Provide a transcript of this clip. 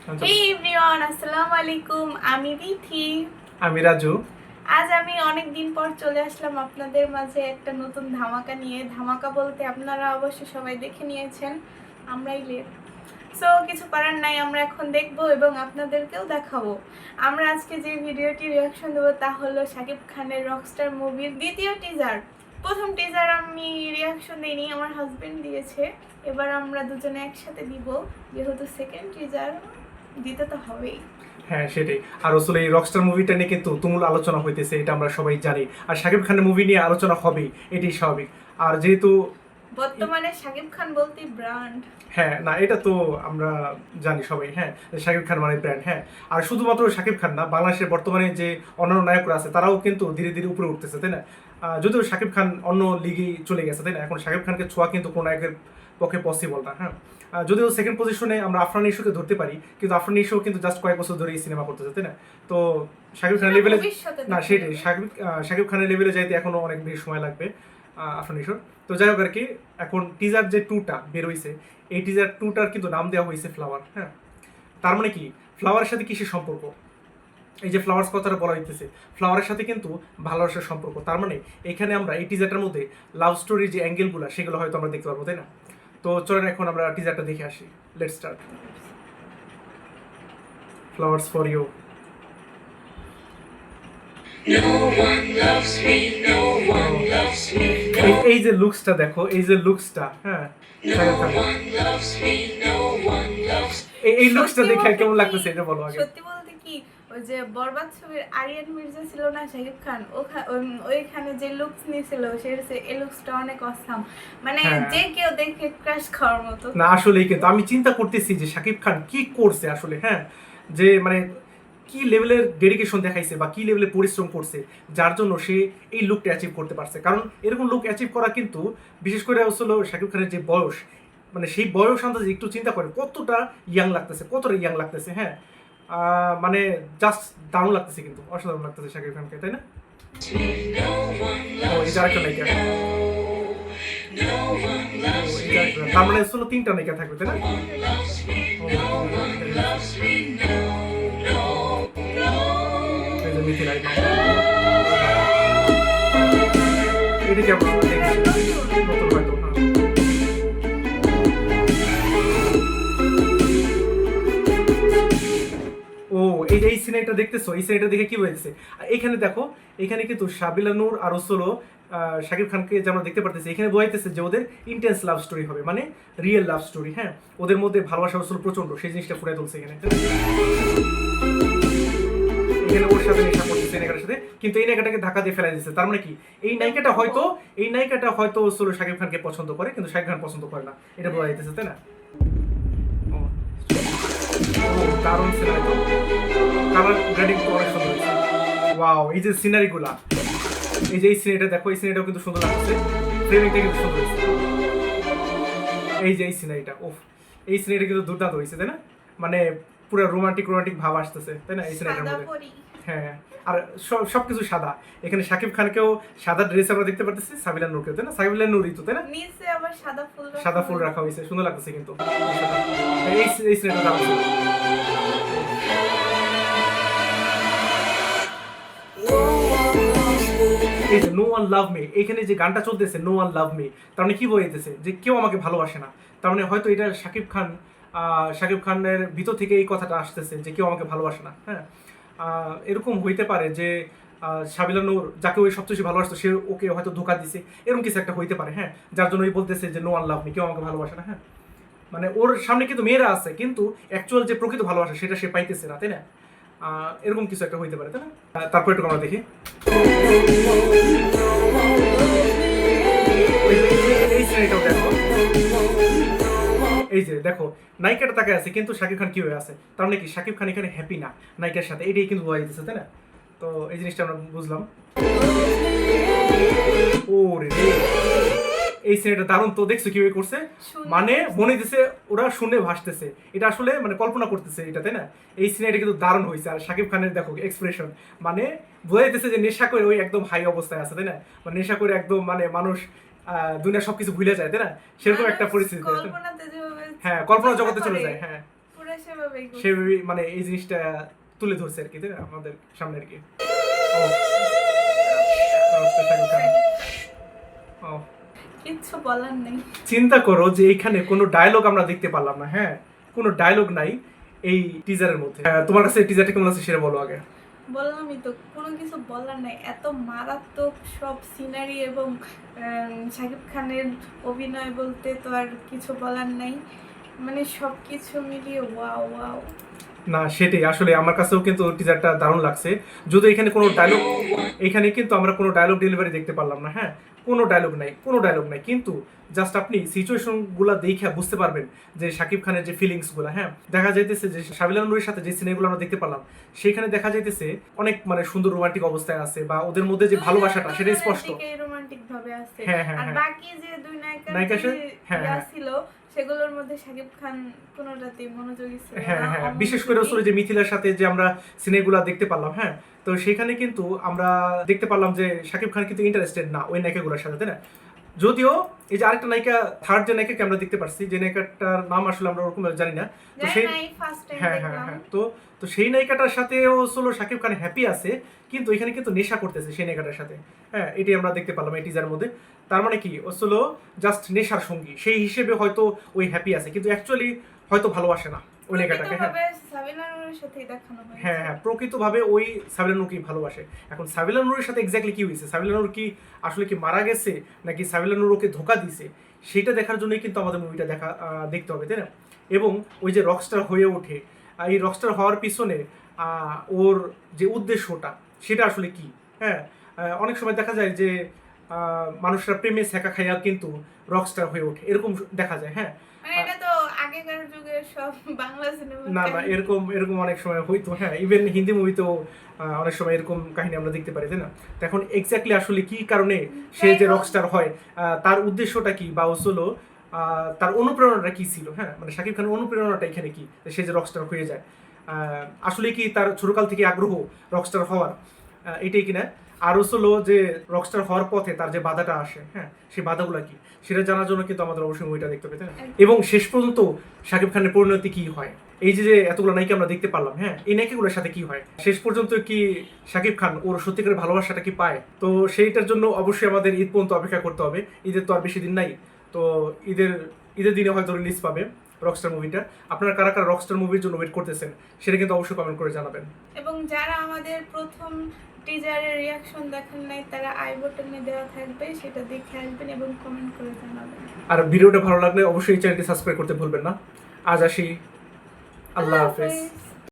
Hey everyone, আসসালামু আলাইকুম। আমি বিথি। আমি রাজু। আজ আমি অনেক দিন পর চলে আসলাম আপনাদের মাঝে একটা নতুন ধামাকা নিয়ে। ধামাকা বলতে আপনারা অবশ্যই সবাই দেখে নিয়েছেন, আমরাই লেট। সো কিছু করার নাই, আমরা এখন দেখবো এবং আপনাদেরকেও দেখাবো। আমরা আজকে যে ভিডিওটি রিয়াকশন দেবো তা হলো শাকিব খানের রকস্টার মুভির দ্বিতীয় টিজার। প্রথম টিজার আমি রিয়াকশন দিইনি, আমার হাজবেন্ড দিয়েছে। এবার আমরা দুজনে একসাথে দিব, যেহেতু সেকেন্ড টিজার দিতে তো হবেই। হ্যাঁ, সেটাই। আর আসলে এই রকস্টার মুভিটা নিয়ে কিন্তু তুমুল আলোচনা হইতেছে, এটা আমরা সবাই জানি। আর শাকিব খানের মুভি নিয়ে আলোচনা হবেই, এটাই স্বাভাবিক। আর যেহেতু বর্তমানে শাকিব খান বলতেই ব্র্যান্ড। হ্যাঁ, না এটা তো আমরা জানি সবাই, হ্যাঁ, যে শাকিব খান মানে ব্র্যান্ড, হ্যাঁ। আর শুধুমাত্র শাকিব খান না, বাংলাদেশের বর্তমানে যে অন্যান্য নায়করা আছে তারাও কিন্তু ধীরে ধীরে উপরে উঠতেছে, তাই না? যদিও শাকিব খান অন্য লিগেই চলে গেছে, তাই না? এখন শাকিব খানকে ছোঁয়া কিন্তু কোনো নায়কের পক্ষে পসিবল না, হ্যাঁ। যদিও সেকেন্ড পজিশনে আমরা আফরান নিশোকে ধরতে পারি, কিন্তু আফরান নিশো কিন্তু জাস্ট কয়েক বছর ধরে এই সিনেমা করতেছে, তাই না? তো শাকিব খানের লেভেলে না, সেটাই, শাকিব খানের লেভেলে যাইতে এখনো অনেক বেশি সময় লাগবে আফরান নিশোর। তো যাই হোক আর কি, এখন টিজার যে টুটা বের হয়েছে, এই টিজার টুটার কিন্তু নাম দেওয়া হয়েছে ফ্লাওয়ার, হ্যাঁ। তার মানে কি, ফ্লাওয়ারের সাথে কিসের সম্পর্ক? এই যে ফ্লাওয়ার্স কথাটা বলা হইতেছে, ফ্লাওয়ারের সাথে কিন্তু ভালোবাসার সম্পর্ক। তার মানে এখানে আমরা এই টিজারটার মধ্যে লাভ স্টোরির যে অ্যাঙ্গেলগুলো সেগুলো হয়তো আমরা দেখতে পারবো, তাই না? তো চলেন এখন আমরা টিজারটা দেখে আসি। Let's start. Flowers for you. এই যে লুকসটা দেখো, এই যে লুকসটা, হ্যাঁ, এই লুকসটা দেখে কেমন লাগতেছে এটা বলো আগে। সত্যি বলতে কি, ওই যে বরবাদ ছবির আরিয়ান মির্জা ছিল না শাকিব খান, ওইখানে যে লুকস নিয়েছিল এই লুকসটা অনেক অসাম। মানে হ্যাঁ। যে কেউ দেখে ক্রাশ খাওয়ার মতো। না আসলেই কিন্তু আমি চিন্তা করতেছি যে শাকিব খান কি করছে আসলে, হ্যাঁ, যে মানে কি লেভেলের ডেডিকেশন দেখাইছে বা কি লেভেলে পরিশ্রম করছে, যার জন্য সে এই লুকটা অ্যাচিভ করতে পারছে। কারণ এরকম লুক অ্যাচিভ করা কিন্তু, বিশেষ করে আসলে শাকিব খানের যে বয়স, মানে সেই বয়স আন্দাজে একটু চিন্তা করে কতটা ইয়াং লাগতেছে, কতটা ইয়াং লাগতেছে, হ্যাঁ। মানে জাস্ট দারুণ লাগতেছে, কিন্তু অসাধারণ লাগতেছে শাকিব খানকে, তাই না? ও এই যে আরেকটা নায়িকা, তার মানে আসলে তিনটা নায়িকা থাকবে, তাই না? এই যে মিথিলা, এটা কি আপনার নতুন হয়তো, হ্যাঁ। ও এই যে এই সিনেমাটা দেখতেছো, এই সিনেমাটা দেখে কি হয়েছে? এখানে দেখো, এখানে কিন্তু সাবিলা নূর আর হলো শাকিব খানকে যে আমরা দেখতে পারতেছি, এখানে বোঝাইতেছে যে ওদের ইন্টেন্স লাভ স্টোরি হবে, মানে রিয়েল লাভ স্টোরি, হ্যাঁ। ওদের মধ্যে ভালোবাসা আসলে প্রচন্ড, সেই জিনিসটা ফুটে তুলছে এখানে। এখানে ওর সাথে নেশা করতেছে এই নায়িকাটার সাথে, কিন্তু এই নায়িকাটাকে ধাক্কা দিয়ে ফেলাই দিচ্ছে। তার মানে কি, এই নায়িকাটা হয়তো আসলে শাকিব খানকে পছন্দ করে, কিন্তু শাকিব খান পছন্দ করে না, এটা বোঝা যাইতেছে, তাই না? ও, দারুণ সিনেমা তো, কালার গ্রেডিং তো অনেক সুন্দর হয়েছে। ওয়াও, এই যে সিনারিগুলা, এই যে এই সিনারিটা দেখো, এই সিনারিটাও কিন্তু সুন্দর লাগছে, ফ্রেমিংটা কিন্তু সুন্দর হয়েছে। এই যে এই সিনারিটা, ওফ, এই সিনারিটা কিন্তু দুর্দান্ত হয়েছে, তাই না? মানে পুরো রোমান্টিক রোমান্টিক ভাব আসতেছে, তাই না এই সিনারিটার মধ্যে? হ্যাঁ, আর সবকিছু সাদা। এখানে শাকিব খানকেও সাদা ড্রেস আমরা দেখতে পারতেছি, সাবিলা নূরকেও, তাই না? সাবিলা নূরই তো, তাই না? নিচে আবার সাদা ফুল রাখা হয়েছে, সুন্দর লাগতেছে কিন্তু। এই সিনারিটা দারুণ ছিল। এই যে নো ওয়ান লাভ মি, এখানে যে গানটা চলতেছে নো ওয়ান লাভ মি, তার মানে কি বোঝাইতেছে? যে কেউ আমাকে ভালোবাসে না। তার মানে হয়তো এটা শাকিব খানের ভিতর থেকে এই কথাটা আসতেছে যে কেউ আমাকে ভালোবাসে না, হ্যাঁ। এরকম হইতে পারে যে সাবিলা নূর যাকে ওই সবচেয়ে বেশি ভালোবাসতো, সে ওকে হয়তো ধোকা দিছে, এরকম কিছু একটা হইতে পারে, হ্যাঁ। যার জন্য ওই বলতেছে যে নো ওয়ান লাভ মি, কেউ আমাকে ভালোবাসে না, হ্যাঁ। মানে ওর সামনে কিন্তু মেয়েরা আছে, কিন্তু অ্যাকচুয়াল যে প্রকৃত ভালোবাসা সেটা সে পাইতেছে না, তাই না? এরকম কিছু একটা হইতে পারে, তাই না? তারপর একটু আমরা দেখি। এই সিনেমাটাও দেখো, এই যে দেখো, নায়িকাটা তাকে আছে, কিন্তু শাকিব খান কি হয়ে আছে? তার মানে কি শাকিব খান এখানে হ্যাপি না নায়িকার সাথে, এটাই কিন্তু বোঝা যাচ্ছে, তাই না? তো এই জিনিসটা আমরা বুঝলাম। ও রে, এই সিনেমাটা দারুণ তো, দেখছো কিভাবে করছে? মানে মনে দিছে ওরা শুনে ভাসতেছে, এটা আসলে মানে কল্পনা করতেছে এটা, তাই না? এই সিনেমাটা কিন্তু দারুণ হয়েছে। আর শাকিব খানের দেখো এক্সপ্রেশন, মানে বোঝা যাইতেছে যে নেশা করে ওই একদম হাই অবস্থায় আছে, তাই না? মানে নেশা করে একদম, মানে মানুষ দুনিয়া সবকিছু ভুলে যায়, তাই না? সেরকম একটা পরিস্থিতি, হ্যাঁ, কল্পনা জগতে চলে যায়, হ্যাঁ। পুরো সে সেভাবেই করছি। সেভাবে মানে এই জিনিসটা তুলে ধরছে আর কি, তাই না? আমাদের সামনে আর কি। ও, শাকিব খান। ও, কিচ্ছু বলার নেই। চিন্তা করো যে এখানে কোনো ডায়লগ আমরা দেখতে পারলাম না, হ্যাঁ, কোনো ডায়লগ নাই এই টিজারের মধ্যে। তোমার কাছে টিজারটা কেমন আছে সেটা বলো আগে। বললামই তো, কোনো কিছু বলার নাই। এত মারাত্মক সব সিনারি এবং শাকিব খানের অভিনয় বলতে তো আর কিছু বলার নাই। মানে সব কিছু মিলিয়ে ওয়াও ওয়াও। না সেটাই, আসলে আমার কাছেও কিন্তু টিজারটা দারুণ লাগছে। যদি এখানে কোনো ডায়লগ, এখানে কিন্তু আমরা কোনো ডায়লগ ডেলিভারি দেখতে পারলাম না, হ্যাঁ, কোনো ডায়লগ নাই, কোনো ডায়লগ নাই, কিন্তু জাস্ট আপনি সিচুয়েশনগুলো দেখে বুঝতে পারবেন যে শাকিব খানের যে ফিলিংসগুলো, হ্যাঁ, দেখা যাইতেছে যে সাবিলা নূরের সাথে যে সিনেমাগুলো আমরা দেখতে পারলাম সেখানে দেখা যাইতেছে অনেক মানে সুন্দর রোমান্টিক অবস্থায় আছে, বা ওদের মধ্যে যে ভালোবাসাটা সেটা স্পষ্ট। রোমান্টিক ভাবে আছে। হ্যাঁ হ্যাঁ আর হ্যাঁ, বাকি যে দুই নায়িকা হ্যাঁ হ্যাঁ ছিল সেগুলোর মধ্যে শাকিব খান কোনোটাতেই মনোযোগী ছিল না। হ্যাঁ হ্যাঁ, বিশেষ করে আসলে যে মিথিলার সাথে যে আমরা সিনেগুলা দেখতে পারলাম, হ্যাঁ, তো সেখানে কিন্তু আমরা দেখতে পারলাম যে শাকিব খান কিন্তু ইন্টারেস্টেড না ওই নায়িকাগুলোর সাথে, তাই না? যদিও এই যে আরেকটা নায়িকা, থার্ড যে নায়িকাকে আমরা দেখতে পারছি, যে নায়িকাটার নাম আসলে আমরা ওরকম জানি না, তো সেই হ্যাঁ হ্যাঁ হ্যাঁ, তো তো সেই নায়িকাটার সাথেও আসলে শাকিব খান হ্যাপি আছে, কিন্তু এখানে কিন্তু নেশা করতেছে সেই নায়িকাটার সাথে, হ্যাঁ, এটাই আমরা দেখতে পারলাম এই টিজারের মধ্যে। তার মানে কি আসলে জাস্ট নেশার সঙ্গী সেই হিসেবে হয়তো ওই হ্যাপি আছে, কিন্তু অ্যাকচুয়ালি হয়তো ভালোবাসে না ওই নায়িকাটাকে। হ্যাঁ সাবিনা নূরের সাথেই দেখানো হয়েছে। হ্যাঁ হ্যাঁ, প্রকৃতভাবে ওই সাবিলা নূরকেই ভালোবাসে। এখন সাবিলা নূরের সাথে এক্স্যাক্টলি কি হয়েছে, সাবিলা নূর কি আসলে কি মারা গেছে নাকি সাবিলা নূর ওকে ধোকা দিছে, সেটা দেখার জন্যই কিন্তু আমাদের মুভিটা দেখতে হবে, তাই না? এবং ওই যে রকস্টার হয়ে ওঠে, এই রকস্টার হওয়ার পিছনে ওর যে উদ্দেশ্যটা সেটা আসলে কি, হ্যাঁ, অনেক সময় দেখা যায় যে মানুষরা প্রেমে ছেঁকা খাইয়া কিন্তু রকস্টার হয়ে ওঠে, এরকম দেখা যায়, হ্যাঁ। মানে এটা তো আগেকার যুগের সব বাংলা সিনেমা। না না, এরকম এরকম অনেক সময় হইতো, হ্যাঁ, ইভেন হিন্দি মুভিতেও অনেক সময় এরকম কাহিনী আমরা দেখতে পারি, তাই না? তো এখন এক্স্যাক্টলি আসলে কি কারণে সে যে রকস্টার হয়, তার উদ্দেশ্যটা কি, বা হলো তার অনুপ্রেরণাটা কি ছিল, হ্যাঁ, মানে শাকিব খানের অনুপ্রেরণাটা এখানে কি, সে যে রকস্টার হয়ে যায়, আসলে কি তার ছোটকাল থেকে আগ্রহ রকস্টার হওয়ার, এটাই কিনা? আর হলো যে রকস্টার হওয়ার পথে তার যে বাধাটা আসে, হ্যাঁ, সেই বাধাগুলো কি সেটা জানার জন্য কিন্তু আমাদের অবশ্যই মুভিটা দেখতে হবে, তাই না? এবং শেষ পর্যন্ত শাকিব খানের পরিণতি কি হয়, এই যে এতগুলো নায়িকা আমরা দেখতে পারলাম, হ্যাঁ, এই নায়িকাগুলোর সাথে কি হয় শেষ পর্যন্ত, কি শাকিব খান ওর সত্যিকারের ভালোবাসাটা কি পায়? তো সেইটার জন্য অবশ্যই আমাদের ঈদ পর্যন্ত অপেক্ষা করতে হবে। ঈদের তো আর বেশি দিন নাই, তো ঈদের দিনে হয়তো রিলিজ পাবে রকস্টার মুভিটা। আপনারা কারা কারা রকস্টার মুভির জন্য ওয়েট করতেছেন সেটা কিন্তু অবশ্যই কমেন্ট করে জানাবেন। এবং যারা আমাদের প্রথম টিজারের রিয়াকশন দেখেন নাই তারা আই বাটনে দেওয়া থাকবে, সেটা দেখে আসবেন এবং কমেন্ট করে জানাবেন। আর ভিডিওটা ভালো লাগলে অবশ্যই চ্যানেলটি সাবস্ক্রাইব করতে ভুলবেন না। আজ আসি, আল্লাহ হাফেজ।